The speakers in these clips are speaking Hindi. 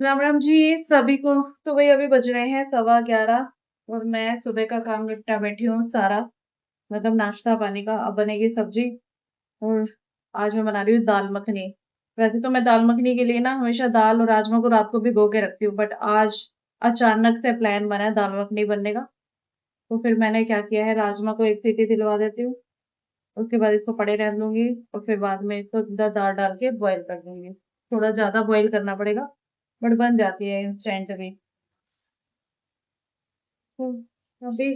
राम राम जी सभी को। तो वही अभी बज रहे हैं 11:15 और मैं सुबह का काम निपटा बैठी हूँ सारा। मतलब नाश्ता पानी का। अब बनेगी सब्जी। और आज मैं बना रही हूँ दाल मखनी। वैसे तो मैं दाल मखनी के लिए ना हमेशा दाल और राजमा को रात को भिगो के रखती हूँ, बट आज अचानक से प्लान बना है दाल मखनी बनने का। तो फिर मैंने क्या किया है, राजमा को एक सीटी दिलवा देती हूँ। उसके बाद इसको पड़े रहने दूंगी और फिर बाद में इसको दाल डाल के बॉईल कर दूंगी। थोड़ा ज्यादा बॉईल करना पड़ेगा, बट बन जाती है इंस्टेंट भी। अभी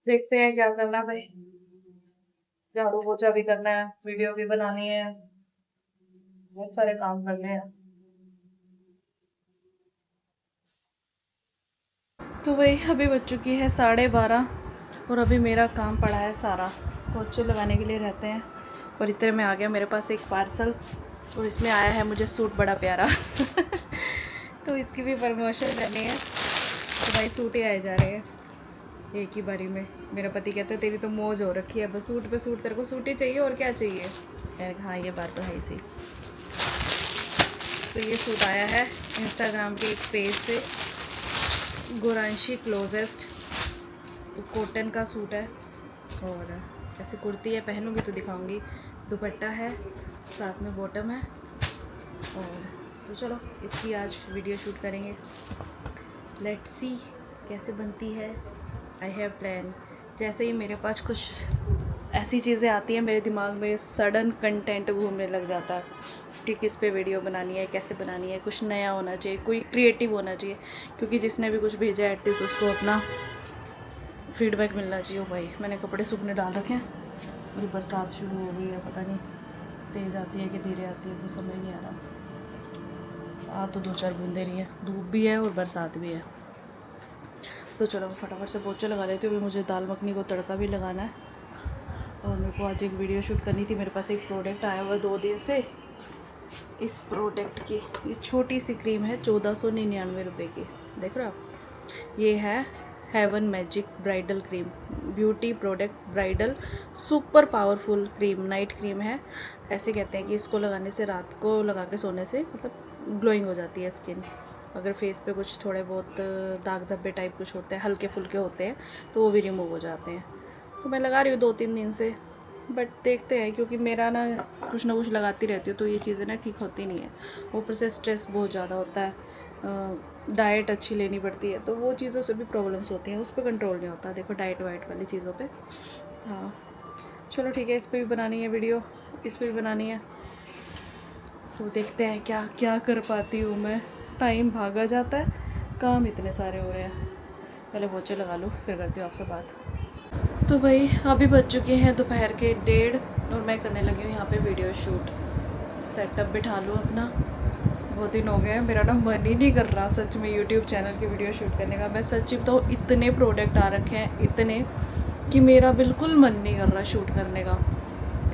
देखते हैं क्या करना भाई। झाड़ू पोछा भी करना है, वीडियो भी बनानी है, बहुत सारे काम करने हैं। तो वही अभी बज चुकी है 12:30 और अभी मेरा काम पड़ा है सारा। पोछे लगाने के लिए रहते हैं। और इतने में आ गया मेरे पास एक पार्सल और इसमें आया है मुझे सूट बड़ा प्यारा। तो इसकी भी प्रमोशन करनी है। तो भाई सूट ही आए जा रहे हैं एक ही बारी में। मेरा पति कहता है तेरी तो मौज हो रखी है, बस सूट पे सूट, तेरे को सूट ही चाहिए और क्या चाहिए। मैंने कहा हाँ ये बात तो है ही सही। तो ये सूट आया है इंस्टाग्राम के एक पेज से, गोरांशी क्लोजेस्ट। तो कॉटन का सूट है और ऐसे कुर्ती है, पहनूंगी तो दिखाऊंगी। दुपट्टा है, साथ में बॉटम है। और तो चलो इसकी आज वीडियो शूट करेंगे। लेट्स सी कैसे बनती है। I have plan. जैसे ही मेरे पास कुछ ऐसी चीज़ें आती हैं मेरे दिमाग में सडन कंटेंट घूमने लग जाता है कि किस पे वीडियो बनानी है, कैसे बनानी है। कुछ नया होना चाहिए, कोई क्रिएटिव होना चाहिए, क्योंकि जिसने भी कुछ भेजा है एटलीस्ट उसको अपना फीडबैक मिलना चाहिए। भाई मैंने कपड़े सूखने डाल रखे हैं। मेरी बरसात शुरू हो गई है, पता नहीं तेज़ आती है कि धीरे आती है, कुछ समझ नहीं आ रहा। आ तो 2-4 बूंदे रही है, धूप भी है और बरसात भी है। तो चलो फटाफट से पोछा लगा लेती हूँ। अभी मुझे दाल मखनी को तड़का भी लगाना है और मेरे को आज एक वीडियो शूट करनी थी। मेरे पास एक प्रोडक्ट आया हुआ 2 दिन से। इस प्रोडक्ट की ये छोटी सी क्रीम है 1499 रुपये की, देख रहे हो आप। ये है Heaven Magic bridal cream, beauty product bridal super powerful cream, night cream है। ऐसे कहते हैं कि इसको लगाने से, रात को लगा के सोने से मतलब ग्लोइंग हो जाती है स्किन। अगर फेस पे कुछ थोड़े बहुत दाग धब्बे टाइप कुछ होते हैं, हल्के फुल्के होते हैं, तो वो भी रिमूव हो जाते हैं। तो मैं लगा रही हूँ 2-3 दिन से, बट देखते हैं, क्योंकि मेरा ना कुछ लगाती रहती हूँ तो ये चीज़ें ना ठीक होती नहीं है। ऊपर से स्ट्रेस बहुत ज़्यादा होता है, डाइट अच्छी लेनी पड़ती है, तो वो चीज़ों से भी प्रॉब्लम्स होती हैं, उस पर कंट्रोल नहीं होता। देखो डाइट वाइट वाली चीज़ों पे। हाँ चलो ठीक है, इस पर भी बनानी है वीडियो, इस पर भी बनानी है। तो देखते हैं क्या क्या कर पाती हूँ मैं। टाइम भागा जाता है, काम इतने सारे हो रहे हैं। पहले पोछे लगा लूँ फिर करती हूँ आपसे बात। तो भाई अभी बज चुके हैं दोपहर के 1:30 और मैं करने लगी हूँ यहाँ पे वीडियो शूट। सेटअप बिठा लूँ अपना। बहुत दिन हो गए, मेरा ना मन ही नहीं कर रहा सच में यूट्यूब चैनल की वीडियो शूट करने का। मैं सच तो इतने प्रोडक्ट आ रखे हैं इतने, कि मेरा बिल्कुल मन नहीं कर रहा शूट करने का।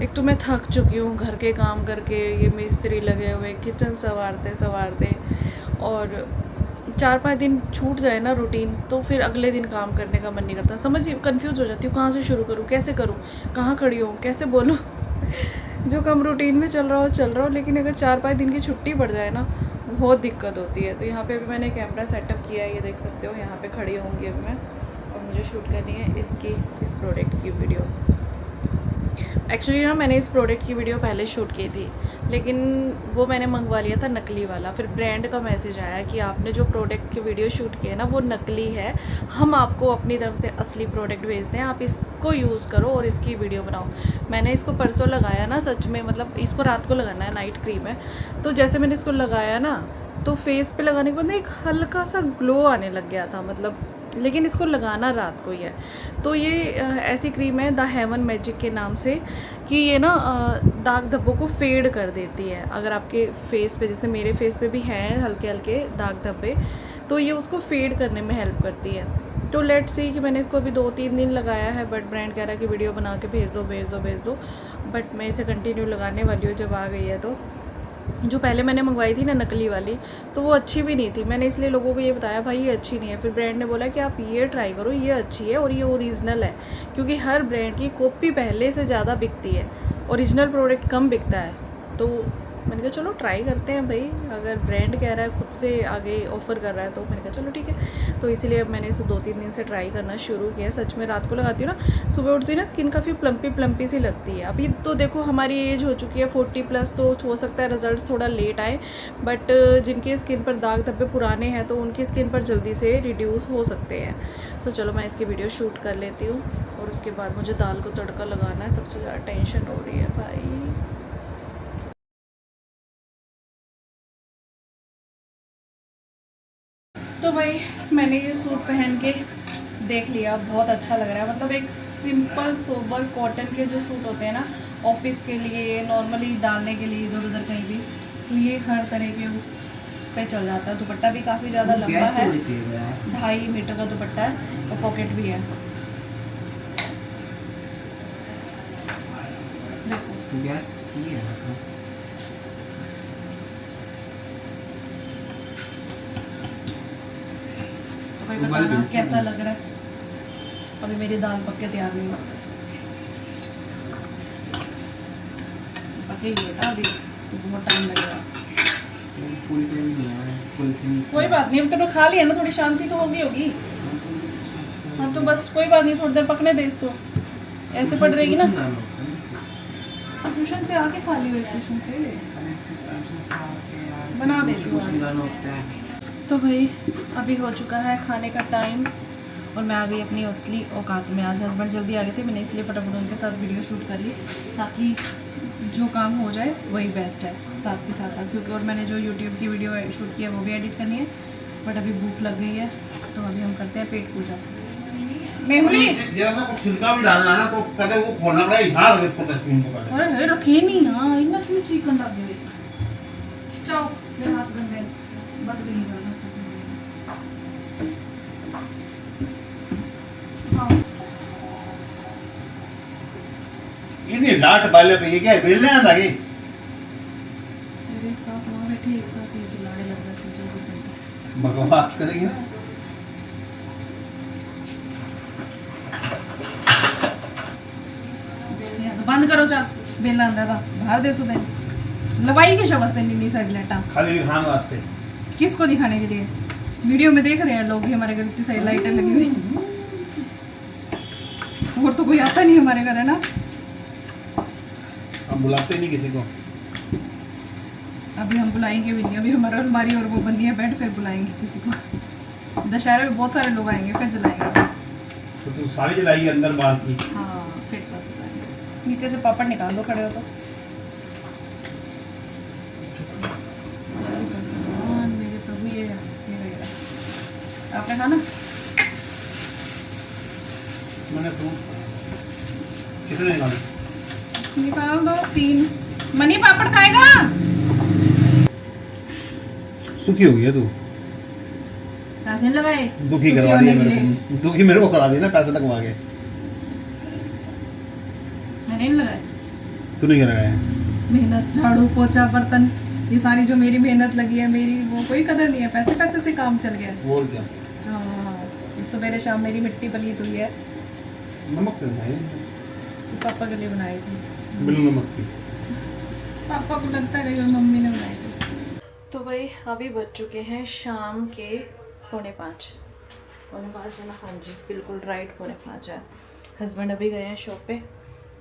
एक तो मैं थक चुकी हूँ घर के काम करके, ये मिस्त्री लगे हुए किचन संवारते संवारते, और 4-5 दिन छूट जाए ना रूटीन तो फिर अगले दिन काम करने का मन नहीं करता। समझ कंफ्यूज हो जाती हूँ, कहाँ से शुरू करूँ, कैसे करूँ, कहाँ खड़ी हूँ, कैसे बोलूँ। जो कम रूटीन में चल रहा हो, लेकिन अगर 4-5 दिन की छुट्टी पड़ जाए ना बहुत दिक्कत होती है। तो यहाँ पे भी मैंने कैमरा सेटअप किया है, ये देख सकते हो। यहाँ पे खड़ी होंगी अब मैं, और मुझे शूट करनी है इस प्रोडक्ट की वीडियो। एक्चुअली ना मैंने इस प्रोडक्ट की वीडियो पहले शूट की थी, लेकिन वो मैंने मंगवा लिया था नकली वाला। फिर ब्रांड का मैसेज आया कि आपने जो प्रोडक्ट की वीडियो शूट की है ना वो नकली है, हम आपको अपनी तरफ से असली प्रोडक्ट भेजते हैं, आप इसको यूज़ करो और इसकी वीडियो बनाओ। मैंने इसको परसों लगाया ना, सच में मतलब इसको रात को लगाना है, नाइट क्रीम है। तो जैसे मैंने इसको लगाया ना तो फेस पे लगाने के बाद ना एक हल्का सा ग्लो आने लग गया था, मतलब लेकिन इसको लगाना रात को ही है। तो ये ऐसी क्रीम है द हेवन मैजिक के नाम से, कि ये ना दाग धब्बों को फेड कर देती है। अगर आपके फेस पे, जैसे मेरे फेस पे भी हैं हल्के हल्के दाग धब्बे, तो ये उसको फेड करने में हेल्प करती है। तो लेट्स सी कि मैंने इसको अभी 2-3 दिन लगाया है, बट ब्रांड कह रहा है कि वीडियो बना के भेज दो। बट मैं इसे कंटिन्यू लगाने वाली हूँ जब आ गई है। तो जो पहले मैंने मंगवाई थी ना नकली वाली, तो वो अच्छी भी नहीं थी। मैंने इसलिए लोगों को ये बताया भाई ये अच्छी नहीं है। फिर ब्रांड ने बोला कि आप ये ट्राई करो, ये अच्छी है और ये ओरिजिनल है, क्योंकि हर ब्रांड की कॉपी पहले से ज़्यादा बिकती है, ओरिजिनल प्रोडक्ट कम बिकता है। तो मैंने कहा चलो ट्राई करते हैं भाई, अगर ब्रांड कह रहा है, खुद से आगे ऑफ़र कर रहा है, तो मैंने कहा चलो ठीक है। तो इसीलिए अब मैंने इसे 2-3 दिन से ट्राई करना शुरू किया। सच में रात को लगाती हूँ ना, सुबह उठती हूँ ना, स्किन काफ़ी प्लम्पी सी लगती है। अभी तो देखो हमारी एज हो चुकी है 40+, तो हो सकता है रिजल्ट थोड़ा लेट आए, बट जिनकी स्किन पर दाग धब्बे पुराने हैं तो उनकी स्किन पर जल्दी से रिड्यूस हो सकते हैं। तो चलो मैं इसकी वीडियो शूट कर लेती हूँ, और उसके बाद मुझे दाल को तड़का लगाना है। सबसे ज़्यादा टेंशन हो रही है भाई। तो भाई मैंने ये सूट पहन के देख लिया, बहुत अच्छा लग रहा है। मतलब एक सिंपल सोबर कॉटन के जो सूट होते हैं ना, ऑफिस के लिए नॉर्मली डालने के लिए इधर उधर कहीं भी, तो ये हर तरह के उस पे चल जाता है। दुपट्टा भी काफ़ी ज़्यादा लंबा है, 2.5 मीटर का दुपट्टा है, और पॉकेट भी है। देखो भाई बताना कैसा लग रहा है। अभी मेरी दाल पक के तैयार नहीं हुई, पकेगी बेटा, अभी इसको बहुत टाइम लगेगा। कोई बात नहीं, अब तो खा लिया ना, थोड़ी शांति तो होगी। हाँ तो बस कोई बात नहीं, थोड़ी देर पकने दे इसको, ऐसे पड़ रहेगी ना। ट्यूशन से आके खा लियो, ट्यूशन से बना देती हूँ। तो भाई अभी हो चुका है खाने का टाइम, और मैं आ गई अपनी असली औकात में। आज हस्बैंड जल्दी आ गए थे, मैंने इसलिए फटाफट उनके साथ वीडियो शूट कर ली, ताकि जो काम हो जाए वही बेस्ट है साथ के साथ। क्योंकि और मैंने जो यूट्यूब की वीडियो शूट की है वो भी एडिट करनी है, बट अभी भूख लग गई है, तो अभी हम करते हैं पेट पूजा। मेहुली छिलका भी डालना ना, तो पहले वो खोलना पड़ेगा, यहाँ लगे इसको डस्टबिन को पहले। अरे रखे नहीं, हाँ इतना क्यों चिकन डाल दे। चाओ मेरे हाथ गंदे बद भी नहीं करना। इतनी लाट बाले पे ये क्या बेल लेना था ये? एक सांस वहाँ बैठी, एक सांस ये चिल्लाने लग जाती है 24 घंटे। बकवास करेंगे ना। बेलने तो बंद करो, चल बेला आंदा था बाहर दे सुबह लवाई के शवस्ते नीनी साइड लेटा खाली दिखाने वास्ते। किसको दिखाने के लिए? वीडियो में देख रहे हैं लोग, हमारे घर इतनी सारी लाइटें लगी हुई, और तो कोई आता नहीं हमारे घर, है ना। हम बुलाते नहीं किसी को। अभी हम बुलाएंगे भी नहीं, अभी हमारा अलमारी और वो बननी है बेड, फिर बुलाएंगे किसी को। दशहरे में बहुत सारे लोग आएंगे, फिर जलाएंगे। तो तू सारी जलाएगी अंदर बाहर की? हाँ फिर सब बुलाएंगे। नीचे से पापड़ निकाल दो, खड़े हो तो। मेरे प्रभु, ये आपने खाना? मैंने फ्रूट कितने निकाले? निकाल दो 3। मनी पापड़ खाएगा? सुखी हो गई है तू। पैसे लगाए, दुखी करवा दिया मेरे को, दुखी मेरे को करा दिया ना पैसे लगवा के। मैंने नहीं लगाए। तू नहीं लगाया? मेहनत, झाड़ू पोछा बर्तन, ये सारी जो मेरी मेहनत लगी है, मेरी वो कोई कदर नहीं है। पैसे पैसे से काम चल गया। बोल क्या? हाँ सवेरे शाम मेरी मिट्टी पलीत हुई है। नमक क्यों खाए? पापा के लिए बनाई थी, बिल्कुल नमक की। पापा को लगता है कि मम्मी ने बनाई थी। तो भाई अभी बज चुके हैं शाम के 4:45 है ना। हाँ जी बिल्कुल राइट, 4:45 है। हस्बैंड अभी गए हैं शॉप पे,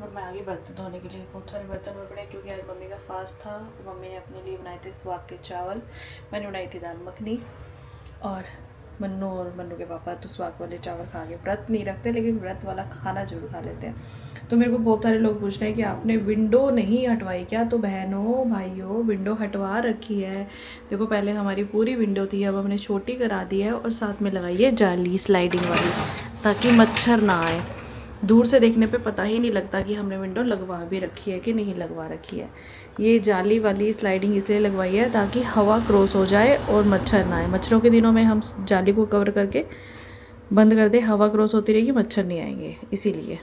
और मैं आ गई बर्तन धोने के लिए। बहुत सारे बर्तन हुए पड़े, क्योंकि आज मम्मी का फास्ट था। मम्मी ने अपने लिए बनाए थे स्वाग के चावल, मैंने बनाई थी दाल मखनी, और मन्नू और मन्नू के पापा तो स्वाग वाले चावल खा के व्रत नहीं रखते, लेकिन व्रत वाला खाना जरूर खा लेते हैं। तो मेरे को बहुत सारे लोग पूछ रहे हैं कि आपने विंडो नहीं हटवाई क्या? तो बहनों भाइयों, विंडो हटवा रखी है। देखो पहले हमारी पूरी विंडो थी, अब हमने छोटी करा दी है, और साथ में लगाई है जाली स्लाइडिंग वाली, ताकि मच्छर ना आए। दूर से देखने पे पता ही नहीं लगता कि हमने विंडो लगवा भी रखी है कि नहीं लगवा रखी है। ये जाली वाली स्लाइडिंग इसलिए लगवाई है ताकि हवा क्रॉस हो जाए और मच्छर ना आए। मच्छरों के दिनों में हम जाली को कवर करके बंद कर दें, हवा क्रॉस होती रहेगी, मच्छर नहीं आएंगे, इसीलिए।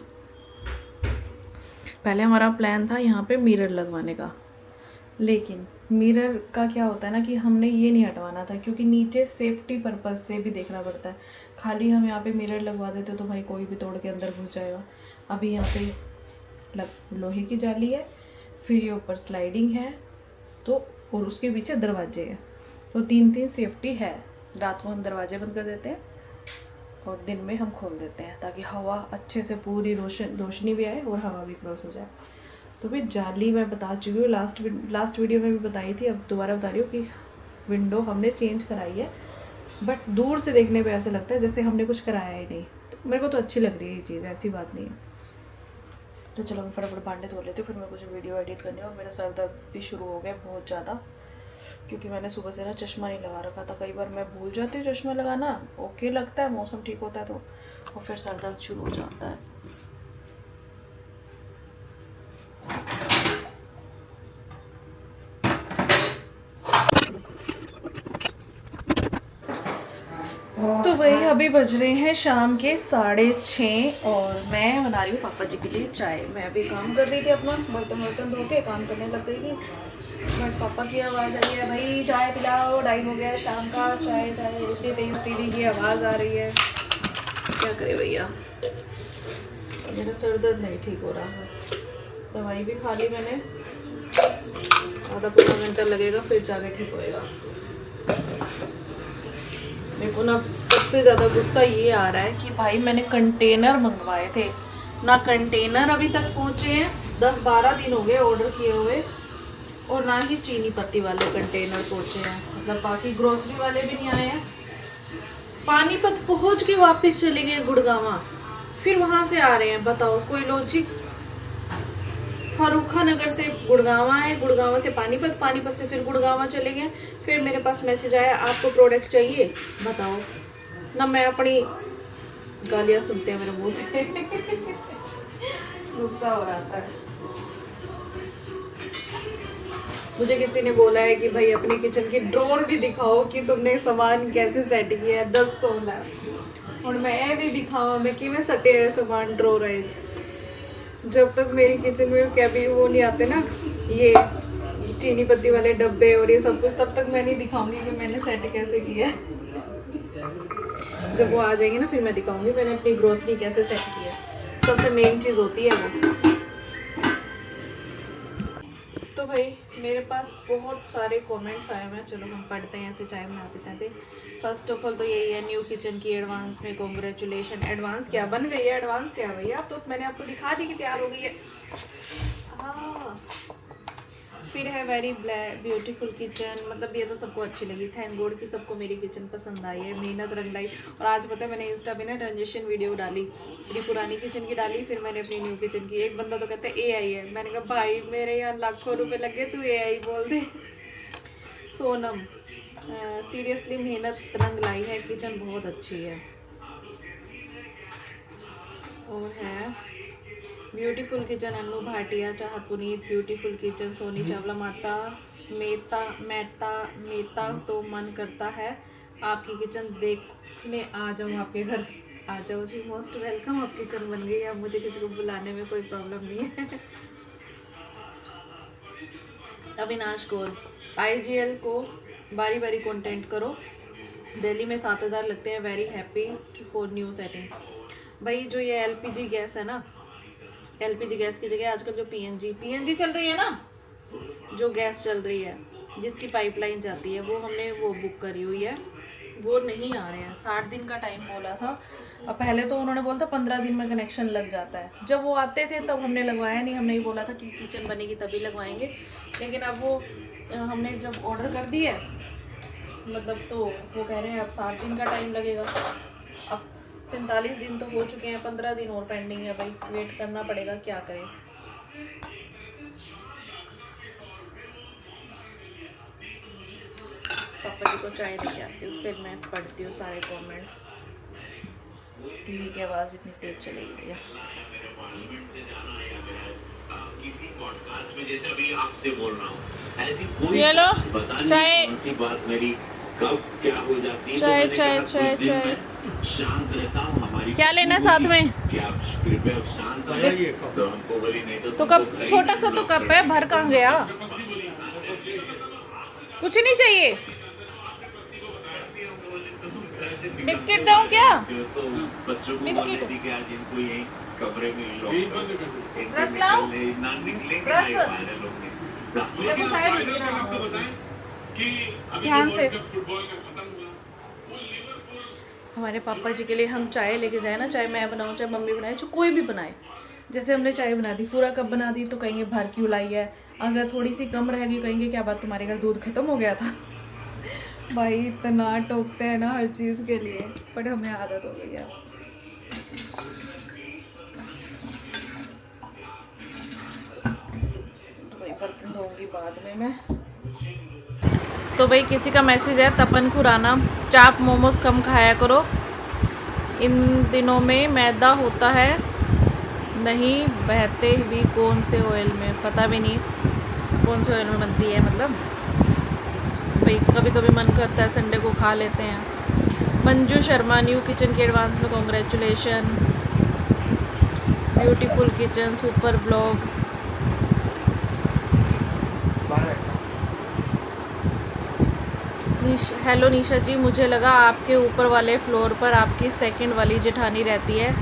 पहले हमारा प्लान था यहाँ पे मिरर लगवाने का, लेकिन मिरर का क्या होता है ना कि हमने ये नहीं हटवाना था, क्योंकि नीचे सेफ्टी पर्पज़ से भी देखना पड़ता है। खाली हम यहाँ पे मिरर लगवा देते तो भाई कोई भी तोड़ के अंदर घुस जाएगा। अभी यहाँ पे लोहे की जाली है, फिर ये ऊपर स्लाइडिंग है, तो और उसके पीछे दरवाजे हैं, तो 3 सेफ्टी है। रात को हम दरवाजे बंद कर देते हैं और दिन में हम खोल देते हैं ताकि हवा अच्छे से पूरी रोशनी भी आए और हवा भी क्रॉस हो जाए। तो फिर जाली मैं बता चुकी हूँ, लास्ट वीडियो में भी बताई थी, अब दोबारा बता रही हूँ कि विंडो हमने चेंज कराई है, बट दूर से देखने पे ऐसे लगता है जैसे हमने कुछ कराया ही नहीं। तो मेरे को तो अच्छी लग रही है ये चीज़, ऐसी बात नहीं है। तो चलो मैं फटाफट भांडे धो लेती हूँ, फिर मैं कुछ वीडियो एडिट करनी है। और मेरा सर दर्द भी शुरू हो गया बहुत ज़्यादा, क्योंकि मैंने सुबह से ना चश्मा नहीं लगा रखा था। कई बार मैं भूल जाती हूँ चश्मा लगाना, ओके लगता है, मौसम ठीक होता है तो, और फिर सर दर्द शुरू हो जाता है। तो भाई अभी बज रहे हैं शाम के 6:30 और मैं बना रही हूँ पापा जी के लिए चाय। मैं अभी काम कर रही थी, अपना बर्तन धो के काम करने लग गई थी, बट पापा की आवाज़ आई है, भाई चाय पिलाओ, टाइम हो गया है शाम का, चाय चाय इतनी तेज टीवी की आवाज़ आ रही है, क्या करे भैया। मेरा सर दर्द नहीं ठीक हो रहा, बस दवाई भी खा ली मैंने, आधा पौना घंटा लगेगा फिर जाके ठीक होएगा। मेरे को ना सबसे ज़्यादा गुस्सा ये आ रहा है कि भाई मैंने कंटेनर मंगवाए थे ना, कंटेनर अभी तक पहुँचे हैं, 10-12 दिन हो गए ऑर्डर किए हुए, और ना ही चीनी पत्ती वाले कंटेनर पहुँचे हैं, मतलब बाकी ग्रोसरी वाले भी नहीं आए हैं। पानीपत पहुँच के वापस चले गए गुड़गांवा, फिर वहाँ से आ रहे हैं, बताओ कोई लॉजिक। फारूखा नगर से गुड़गांवा है, गुड़गांवा से पानीपत, पानीपत से फिर गुड़गांवा चले गए, फिर मेरे पास मैसेज आया आपको प्रोडक्ट चाहिए, बताओ ना। मैं अपनी गालियाँ सुनते हैं मेरे मुंह से गुस्सा हो रहा था। मुझे किसी ने बोला है कि भाई अपने किचन की ड्रॉर भी दिखाओ कि तुमने सामान कैसे सेट किया है, 10-16 और मैं भी दिखावा मैं कि मैं सटे है सामान ड्रॉर है। जब तक मेरी किचन में कभी वो नहीं आते ना, ये चीनी पत्ती वाले डब्बे और ये सब कुछ, तब तक मैं नहीं दिखाऊंगी कि मैंने सेट कैसे किया है। जब वो आ जाएंगे ना फिर मैं दिखाऊंगी मैंने अपनी ग्रोसरी कैसे सेट की है, सबसे मेन चीज़ होती है वो। तो भाई मेरे पास बहुत सारे कमेंट्स आए हुए हैं, चलो हम पढ़ते हैं ऐसे चाय बनाते बनाते। फर्स्ट ऑफ ऑल तो यही है, न्यू किचन की एडवांस में कॉन्ग्रेचुलेशन। एडवांस क्या बन गई है, एडवांस क्या भैया, अब तो मैंने आपको दिखा दी कि तैयार हो गई है। हाँ, फिर है वेरी ब्यूटीफुल किचन, मतलब ये तो सबको अच्छी लगी, थैंक गॉड कि सबको मेरी किचन पसंद आई है, मेहनत रंग लाई। और आज पता है मैंने इंस्टा पे ना ट्रांजिशन वीडियो डाली, मेरी पुरानी किचन की डाली, फिर मैंने अपनी न्यू किचन की। एक बंदा तो कहता है AI है, मैंने कहा भाई मेरे यहाँ लाखों रुपए लगे, तू AI बोल दे। सोनम सीरियसली मेहनत रंग लाई है, किचन बहुत अच्छी है। और है ब्यूटीफुल किचन अन्नू भाटिया, चाहत पुनीत, ब्यूटीफुल किचन सोनी चावला, माता मेता तो मन करता है आपकी किचन देखने आ जाऊँ आपके घर। आ जाओ जी, मोस्ट वेलकम। अब किचन बन गई, अब मुझे किसी को बुलाने में कोई प्रॉब्लम नहीं है। अविनाश कौर, IGL को बारी बारी कंटेंट करो, दिल्ली में 7,000 लगते हैं, very happy for new setting. भाई जो ये LPG गैस है ना, LPG गैस की जगह आजकल जो PNG चल रही है ना, जो गैस चल रही है जिसकी पाइपलाइन जाती है, वो हमने वो बुक करी हुई है, वो नहीं आ रहे हैं। 60 दिन का टाइम बोला था, अब पहले तो उन्होंने बोला था 15 दिन में कनेक्शन लग जाता है। जब वो आते थे तब हमने लगवाया नहीं, हमने ही बोला था कि किचन बनेगी तभी लगवाएंगे, लेकिन अब वो हमने जब ऑर्डर कर दिया मतलब, तो वो कह रहे हैं अब 60 दिन का टाइम लगेगा। अब 45 दिन तो हो चुके हैं, 15 दिन और पेंडिंग है भाई, वेट करना पड़ेगा, क्या करें। पापा जी को चाय लेके आती हूँ, फिर मैं पढ़ती हूँ सारे कमेंट्स। टीवी की आवाज़ इतनी तेज चली गई है। ये लो चाय, चाय चाय चाय चाय। क्या लेना है साथ में? तो कप, छोटा सा तो कप है, भर कहाँ गया? कुछ नहीं चाहिए? बिस्किट दूं क्या? बिस्किट, रस लाऊं? रस देखो चाय बन रही है ध्यान से। हमारे पापा जी के लिए हम चाय लेके जाए ना, चाहे मैं बनाऊँ चाहे मम्मी बनाए, चाहे कोई भी बनाए। जैसे हमने चाय बना दी, पूरा कप बना दी तो कहेंगे भर क्यों लाई है। अगर थोड़ी सी कम रहेगी कहेंगे क्या बात तुम्हारे घर दूध खत्म हो गया था। भाई इतना टोकते हैं ना हर चीज़ के लिए, बट हमें आदत हो गई है। तो भाई बर्तन धोऊंगी बाद में मैं। तो भाई किसी का मैसेज है, तपन खुराना, चाप मोमोज कम खाया करो, इन दिनों में मैदा होता है, नहीं बहते भी कौन से ऑयल में, पता भी नहीं कौन से ऑयल में बनती है। मतलब भाई कभी कभी मन करता है संडे को खा लेते हैं। मंजू शर्मा, न्यू किचन के एडवांस में congratulation, beautiful kitchen, super blog. Hello Nisha ji, मुझे लगा आपके ऊपर वाले फ्लोर पर आपकी सेकंड वाली जेठानी रहती है।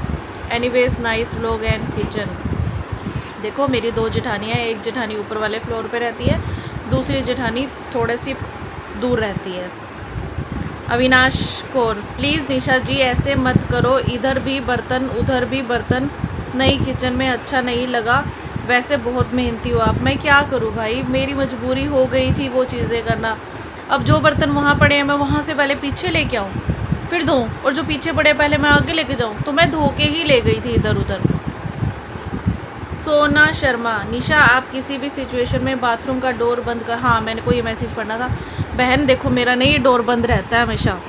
Anyways nice vlog and kitchen. देखो मेरी 2 जेठानियाँ, एक जेठानी ऊपर वाले फ्लोर पे रहती है, दूसरी जेठानी थोड़ी सी दूर रहती है। अविनाश कौर, प्लीज़ निशा जी ऐसे मत करो, इधर भी बर्तन उधर भी बर्तन, नई किचन में अच्छा नहीं लगा। वैसे बहुत मेहनती हो आप। मैं क्या करूँ भाई, मेरी मजबूरी हो गई थी वो चीज़ें करना। अब जो बर्तन वहाँ पड़े हैं मैं वहाँ से पहले पीछे लेके आऊँ फिर धोऊँ, और जो पीछे पड़े पहले मैं आगे लेके जाऊँ, तो मैं धो के ही ले गई थी इधर उधर। सोना शर्मा, निशा आप किसी भी सिचुएशन में बाथरूम का डोर बंद कर। हाँ मैंने को ये मैसेज पढ़ना था। बहन देखो मेरा नहीं डोर बंद रहता है हमेशा,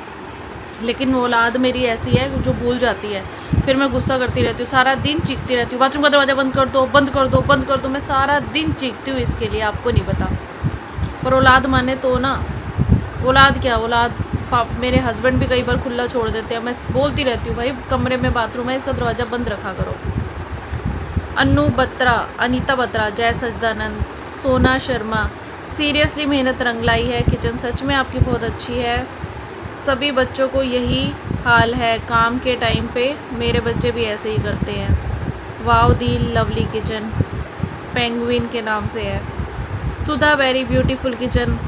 लेकिन औलाद मेरी ऐसी है जो भूल जाती है, फिर मैं गुस्सा करती रहती हूँ, सारा दिन चीखती रहती हूँ, बाथरूम का दरवाज़ा बंद कर दो बंद कर दो बंद कर दो। मैं सारा दिन चीखती हूँ इसके लिए, आपको नहीं पता। पर औलाद माने तो ना, औलाद क्या औलाद, मेरे हस्बैंड भी कई बार खुला छोड़ देते हैं। मैं बोलती रहती हूँ भाई कमरे में बाथरूम है, इसका दरवाज़ा बंद रखा करो। अनु बत्रा, अनीता बत्रा, जय सजदानंद, सोना शर्मा, सीरियसली मेहनत रंग लाई है, किचन सच में आपकी बहुत अच्छी है। सभी बच्चों को यही हाल है काम के टाइम पे, मेरे बच्चे भी ऐसे ही करते हैं। वाव दी लवली किचन, पेंगुइन के नाम से है। सुधा, वेरी ब्यूटीफुल किचन।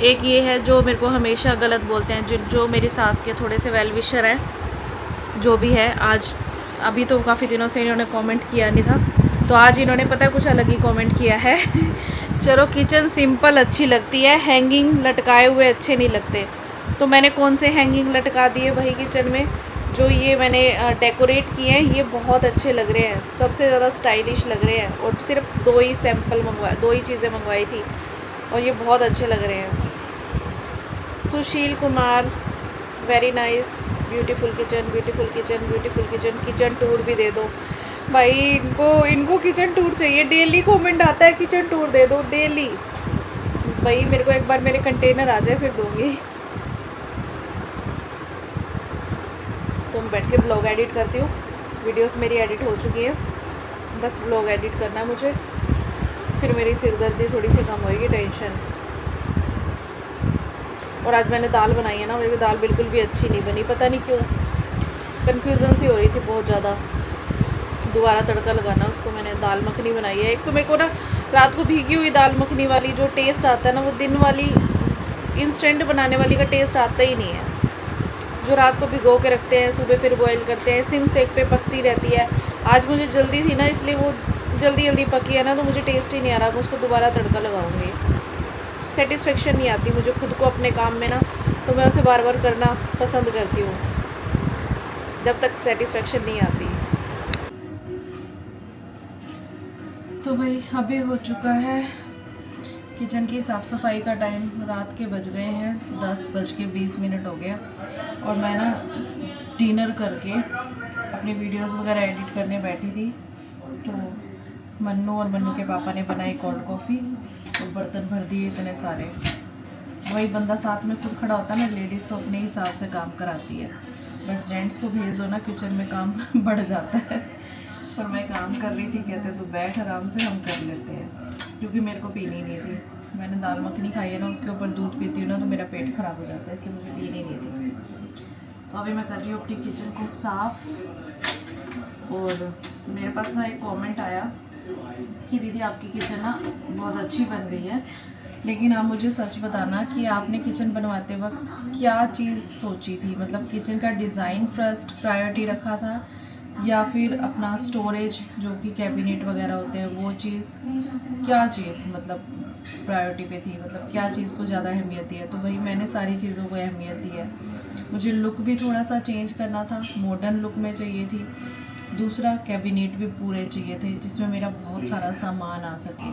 एक ये है जो मेरे को हमेशा गलत बोलते हैं, जो मेरी सास के थोड़े से वेल विशर हैं, जो भी है। आज अभी तो काफ़ी दिनों से इन्होंने कमेंट किया नहीं था, तो आज इन्होंने पता है कुछ अलग ही कमेंट किया है। चलो किचन सिंपल अच्छी लगती है, हैंगिंग लटकाए हुए अच्छे नहीं लगते। तो मैंने कौन से हैंगिंग लटका दिए वही किचन में, जो ये मैंने डेकोरेट किए हैं, ये बहुत अच्छे लग रहे हैं, सबसे ज़्यादा स्टाइलिश लग रहे हैं। और सिर्फ 2 ही सैम्पल मंगवाए, 2 ही चीज़ें मंगवाई थी और ये बहुत अच्छे लग रहे हैं। Sushil Kumar, very nice, beautiful kitchen beautiful kitchen beautiful kitchen. Kitchen tour भी दे दो भाई, इनको किचन टूर चाहिए, डेली कमेंट आता है किचन टूर दे दो डेली। भाई मेरे को एक बार मेरे कंटेनर आ जाए फिर दूंगी। तो मैं बैठ के ब्लॉग एडिट करती हूँ, वीडियोस मेरी एडिट हो चुकी है, बस ब्लॉग एडिट करना है मुझे, फिर मेरी सिरदर्दी थोड़ी सी कम होएगी, टेंशन। और आज मैंने दाल बनाई है ना, मेरी दाल बिल्कुल भी अच्छी नहीं बनी, पता नहीं क्यों, कन्फ्यूज़न सी हो रही थी बहुत ज़्यादा। दोबारा तड़का लगाना उसको। मैंने दाल मखनी बनाई है। एक तो मेरे को ना रात को भीगी हुई दाल मखनी वाली जो टेस्ट आता है ना, वो दिन वाली इंस्टेंट बनाने वाली का टेस्ट आता ही नहीं है। जो रात को भिगो के रखते हैं, सुबह फिर बॉईल करते हैं, सिम सेक पे पकती रहती है। आज मुझे जल्दी थी ना, इसलिए वो जल्दी पकी है ना, तो मुझे टेस्ट ही नहीं आ रहा। मैं उसको दोबारा तड़का लगाऊंगी। सेटिस्फेक्शन नहीं आती मुझे खुद को अपने काम में ना, तो मैं उसे बार बार करना पसंद करती हूँ जब तक सेटिस्फेक्शन नहीं आती। तो भाई अभी हो चुका है किचन की साफ़ सफाई का टाइम। रात के बज गए हैं 10:20 हो गया, और मैं ना डिनर करके अपनी वीडियोस वगैरह एडिट करने बैठी थी, तो मन्नू और मन्नू के पापा ने बनाई कोल्ड कॉफ़ी, तो बर्तन भर दिए इतने सारे। वही बंदा साथ में खुद खड़ा होता है ना, लेडीज़ तो अपने हिसाब से काम कराती है, बट जेंट्स को भेज दो ना किचन में, काम बढ़ जाता है। पर मैं काम कर रही थी, कहते तो बैठ आराम से हम कर लेते हैं, क्योंकि मेरे को पीनी नहीं थी। मैंने दाल मखनी खाई है ना, उसके ऊपर दूध पीती हूँ ना तो मेरा पेट ख़राब हो जाता है, इसलिए मुझे पीनी नहीं थी। तो अभी मैं कर रही हूँ अपनी किचन को साफ़। और मेरे पास ना एक कमेंट आया कि दीदी आपकी किचन ना बहुत अच्छी बन गई है, लेकिन आप मुझे सच बताना कि आपने किचन बनवाते वक्त क्या चीज़ सोची थी, मतलब किचन का डिज़ाइन फर्स्ट प्रायोरिटी रखा था या फिर अपना स्टोरेज जो कि कैबिनेट वगैरह होते हैं वो चीज़, क्या चीज़ मतलब प्रायोरिटी पे थी, मतलब क्या चीज़ को ज़्यादा अहमियत दी है? तो भाई मैंने सारी चीज़ों को अहमियत दी है। मुझे लुक भी थोड़ा सा चेंज करना था, मॉडर्न लुक में चाहिए थी। दूसरा कैबिनेट भी पूरे चाहिए थे जिसमें मेरा बहुत सारा सामान आ सके।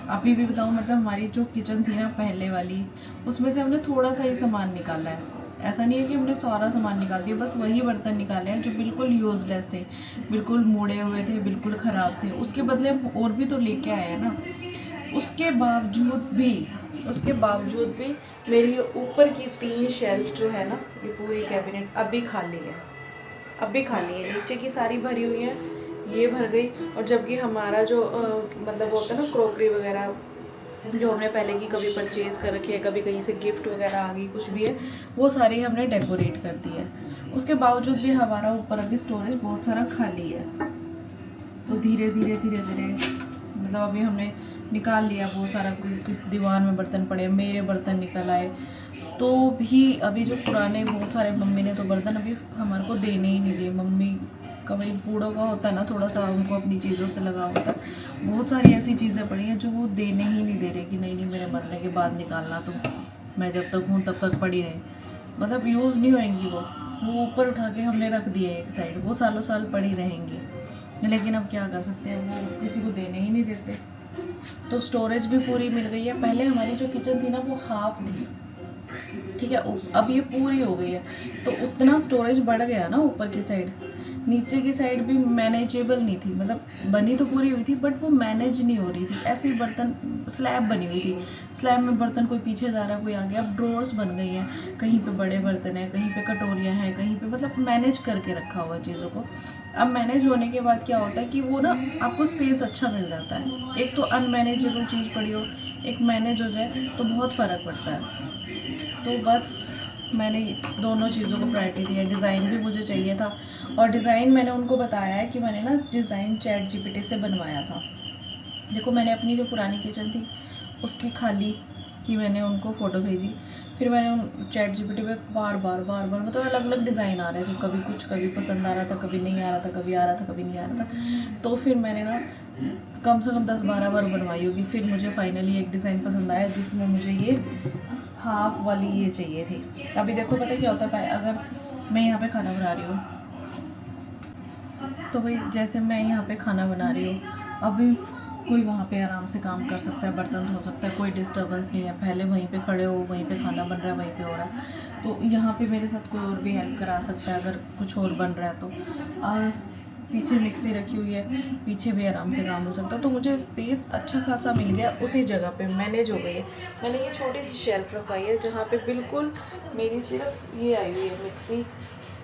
अभी भी बताऊँ, मतलब हमारी जो किचन थी ना पहले वाली, उसमें से हमने थोड़ा सा ही सामान निकाला है। ऐसा नहीं है कि हमने सारा सामान निकाल दिया, बस वही बर्तन निकाले हैं जो बिल्कुल यूज़लेस थे, बिल्कुल मुड़े हुए थे, बिल्कुल ख़राब थे। उसके बदले हम और भी तो लेके आए हैं ना। उसके बावजूद भी मेरी ऊपर की 3 शेल्फ जो है ना, ये पूरी कैबिनेट अभी खाली है, अभी खाली है। नीचे की सारी भरी हुई है, ये भर गई। और जबकि हमारा जो मतलब होता है ना क्रॉकरी वगैरह जो हमने पहले की कभी परचेज कर रखी है, कभी कहीं से गिफ्ट वगैरह आ गई, कुछ भी है, वो सारी हमने डेकोरेट कर दी है। उसके बावजूद भी हमारा ऊपर अभी स्टोरेज बहुत सारा खाली है। तो धीरे धीरे मतलब अभी हमने निकाल लिया वो सारा, किस दीवार में बर्तन पड़े, मेरे बर्तन निकल आए। तो भी अभी जो पुराने बहुत सारे, मम्मी ने तो बर्तन अभी हमारे को देने ही नहीं दिए। मम्मी का भाई बूढ़ों का होता है ना, थोड़ा सा उनको अपनी चीज़ों से लगाव होता है। बहुत सारी ऐसी चीज़ें पड़ी हैं जो वो देने ही नहीं दे रहे कि नहीं मेरे मरने के बाद निकालना, तो मैं जब तक हूँ तब तक पड़ी रहे, मतलब यूज़ नहीं होएंगी वो ऊपर उठा के हमने रख दिया एक साइड, वो सालों साल पड़ी रहेंगी। लेकिन अब क्या कर सकते हैं, वो किसी को देने ही नहीं देते। तो स्टोरेज भी पूरी मिल गई है। पहले हमारी जो किचन थी ना वो हाफ थी, ठीक है, अब ये पूरी हो गई है। तो उतना स्टोरेज बढ़ गया ना ऊपर की साइड। नीचे की साइड भी मैनेजेबल नहीं थी, मतलब बनी तो पूरी हुई थी बट वो मैनेज नहीं हो रही थी। ऐसे ही बर्तन, स्लैब बनी हुई थी, स्लैब में बर्तन कोई पीछे जा रहा कोई आगे। अब ड्रॉर्स बन गई हैं, कहीं पे बड़े बर्तन हैं, कहीं पे कटोरियाँ हैं, कहीं पे मतलब मैनेज करके रखा हुआ है चीज़ों को। अब मैनेज होने के बाद क्या होता है कि वो ना आपको स्पेस अच्छा मिल जाता है। एक तो अनमैनेजेबल चीज़ पड़ी हो, एक मैनेज हो जाए तो बहुत फ़र्क पड़ता है। तो बस मैंने दोनों चीज़ों को प्रायोरिटी दी है। डिज़ाइन भी मुझे चाहिए था, और डिज़ाइन मैंने उनको बताया है कि मैंने ना डिज़ाइन ChatGPT से बनवाया था। देखो मैंने अपनी जो पुरानी किचन थी उसकी खाली की मैंने उनको फ़ोटो भेजी, फिर मैंने उन ChatGPT पे बार बार मतलब अलग अलग डिज़ाइन आ रहे थे, कभी कुछ, कभी पसंद आ रहा था, कभी नहीं आ रहा था, कभी आ रहा था, कभी नहीं आ रहा था। तो फिर मैंने ना कम से कम 10-12 बार बनवाई होगी, फिर मुझे फाइनली एक डिज़ाइन पसंद आया जिसमें मुझे ये हाफ वाली ये चाहिए थी। अभी देखो पता क्या होता है, अगर मैं यहाँ पे खाना बना रही हूँ, तो भाई जैसे मैं यहाँ पे खाना बना रही हूँ, अभी कोई वहाँ पे आराम से काम कर सकता है, बर्तन धो सकता है, कोई डिस्टर्बेंस नहीं है। पहले वहीं पे खड़े हो, वहीं पे खाना बन रहा है, वहीं पे हो रहा है। तो यहाँ पे मेरे साथ कोई और भी हेल्प करा सकता है अगर कुछ और बन रहा है तो। और पीछे मिक्सी रखी हुई है, पीछे भी आराम से काम हो सकता है। तो मुझे स्पेस अच्छा खासा मिल गया, उसी जगह पे मैनेज हो गई है। मैंने ये छोटी सी शेल्फ रखवाई है जहाँ पे बिल्कुल मेरी सिर्फ ये आई हुई है मिक्सी,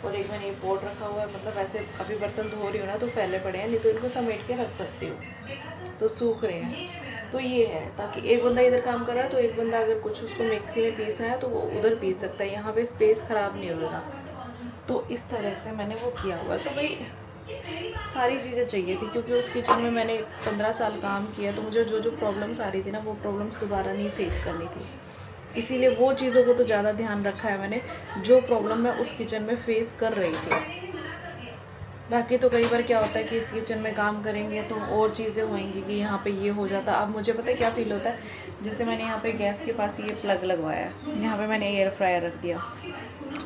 और एक मैंने ये पॉट रखा हुआ है। मतलब ऐसे अभी बर्तन धो रही हूँ ना तो फैले पड़े हैं, नहीं तो इनको समेट के रख सकती हूँ, तो सूख रहे हैं। तो ये है ताकि एक बंदा इधर काम कर रहा है तो एक बंदा अगर कुछ उसको मिक्सी में पीसना है तो वो उधर पीस सकता है, यहाँ पे स्पेस ख़राब नहीं होगा। तो इस तरह से मैंने वो किया हुआ है। तो भाई सारी चीज़ें चाहिए थी, क्योंकि उस किचन में मैंने 15 साल काम किया, तो मुझे जो जो प्रॉब्लम्स आ रही थी ना वो प्रॉब्लम्स दोबारा नहीं फेस करनी थी। इसीलिए वो चीज़ों को तो ज़्यादा ध्यान रखा है मैंने, जो प्रॉब्लम मैं उस किचन में फ़ेस कर रही थी। बाकी तो कई बार क्या होता है कि इस किचन में काम करेंगे तो और चीज़ें होंगी कि यहाँ पे ये हो जाता। अब मुझे पता है क्या फ़ील होता है, जैसे मैंने यहाँ पे गैस के पास ये प्लग लगवाया है, यहाँ पे मैंने एयर फ्रायर रख दिया।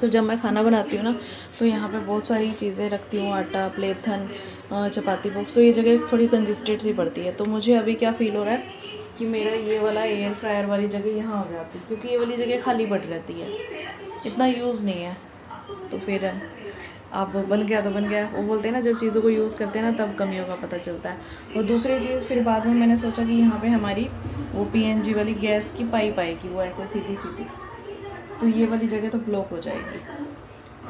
तो जब मैं खाना बनाती हूँ ना तो यहाँ पे बहुत सारी चीज़ें रखती हूँ, आटा, प्लेथन, चपाती बॉक्स, तो ये जगह थोड़ी कंजस्टेड सी पड़ती है। तो मुझे अभी क्या फ़ील हो रहा है कि मेरा ये वाला एयर फ्रायर वाली जगह यहाँ हो जाती है, क्योंकि ये वाली जगह खाली पड़ रहती है, इतना यूज़ नहीं है। तो फिर अब बन गया तो बन गया। वो बोलते हैं ना जब चीज़ों को यूज़ करते हैं ना तब कमियों का पता चलता है। और दूसरी चीज़ फिर बाद में मैंने सोचा कि यहाँ पे हमारी वो PNG वाली गैस की पाइप आएगी, वो ऐसे सीधी सीधी, तो ये वाली जगह तो ब्लॉक हो जाएगी,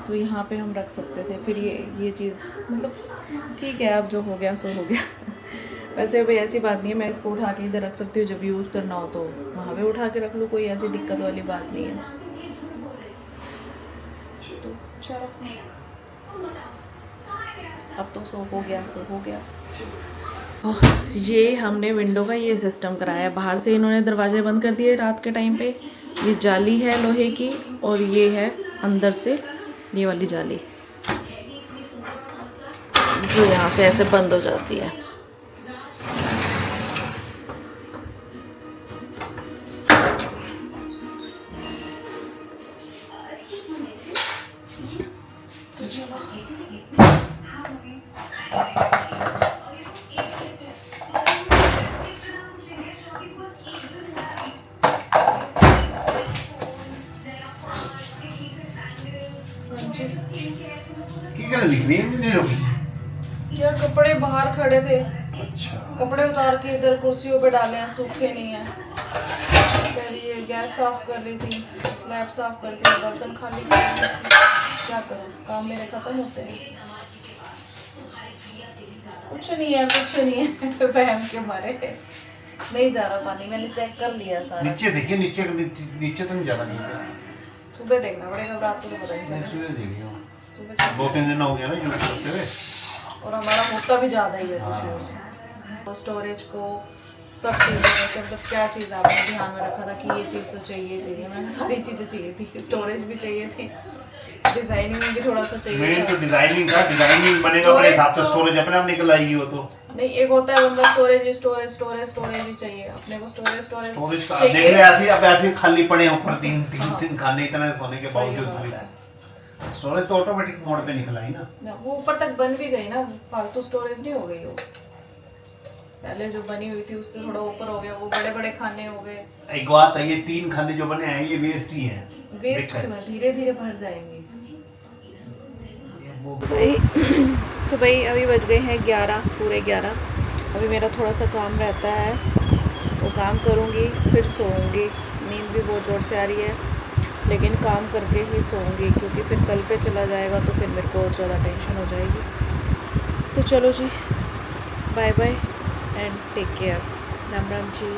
तो यहाँ पे हम रख सकते थे। फिर ये चीज़ मतलब ठीक है, अब जो हो गया सो हो गया। वैसे भाई ऐसी बात नहीं है, मैं इसको उठा के इधर रख सकती हूँ, जब यूज़ करना हो तो वहाँ पे उठा के रख लूँ, कोई ऐसी दिक्कत वाली बात नहीं है। तो चलो अब तो सो हो गया। ये हमने विंडो का ये सिस्टम कराया है। बाहर से इन्होंने दरवाजे बंद कर दिए रात के टाइम पे। ये जाली है लोहे की और ये है अंदर से ये वाली जाली जो यहाँ से ऐसे बंद हो जाती है। की कर लिख रही है नहीं रोकी। यार कपड़े बाहर खड़े थे, अच्छा कपड़े उतार के इधर कुर्सियों पे डाले हैं, सूखे नहीं है। फिर ये गैस साफ कर रही थी, स्लैब साफ कर दी, बर्तन खाली कर रही थी। क्या करूँ, काम मेरे खत्म होते हैं। कुछ नहीं है वहम के मारे नहीं जा रहा पानी। मैंने चेक कर लिया सारा। नीचे देखिए, नीचे नीचे तो नहीं जा रहा। नीचे सुबह देखना पड़ेगा, रात को तो पता नहीं चलेगा। सुबह देखिए, सुबह 2-3 दिन हो गया ना यूज करते हुए। और हमारा होता भी ज़्यादा ही है कुछ। स्टोरेज को सब चीज़ें मतलब क्या चीज़ आपने ध्यान में रखा था कि ये चीज़ तो चाहिए। मैंने सारी चीज़ें चाहिए थी, स्टोरेज भी चाहिए थी, डिज़ाइनिंग में भी थोड़ा सा चाहिए मेन था। तो डिजाइनिंग का, डिजाइनिंग बनेगा अपने हिसाब से, स्टोरेज अपने आप निकल आएगी वो तो। नहीं, एक होता है बंदा स्टोरेज ही चाहिए अपने को। स्टोरेज का देख ले ऐसे अब ऐसे खाली पड़े हैं ऊपर तीन खाने इतने सोने के बावजूद भी। स्टोरेज तो ऑटोमेटिक मोड पे निकल आई ना। वो ऊपर तक बन भी गई ना, फालतू स्टोरेज नहीं हो गई वो। पहले जो बनी हुई थी उससे थोड़ा ऊपर हो गया, वो बड़े बड़े खाने हो गए। एक बात है, ये 3 खाने जो बने हैं ये वेस्ट ही हैं। वेस्ट क्यों, धीरे धीरे भर जाएंगे। तो भाई अभी बज गए हैं 11, पूरे 11। अभी मेरा थोड़ा सा काम रहता है, वो काम करूँगी फिर सोऊंगी। नींद भी बहुत ज़ोर से आ रही है, लेकिन काम करके ही सोऊंगी क्योंकि फिर कल पे चला जाएगा तो फिर मेरे को और ज़्यादा टेंशन हो जाएगी। तो चलो जी, bye bye and take care. Ram Ram ji.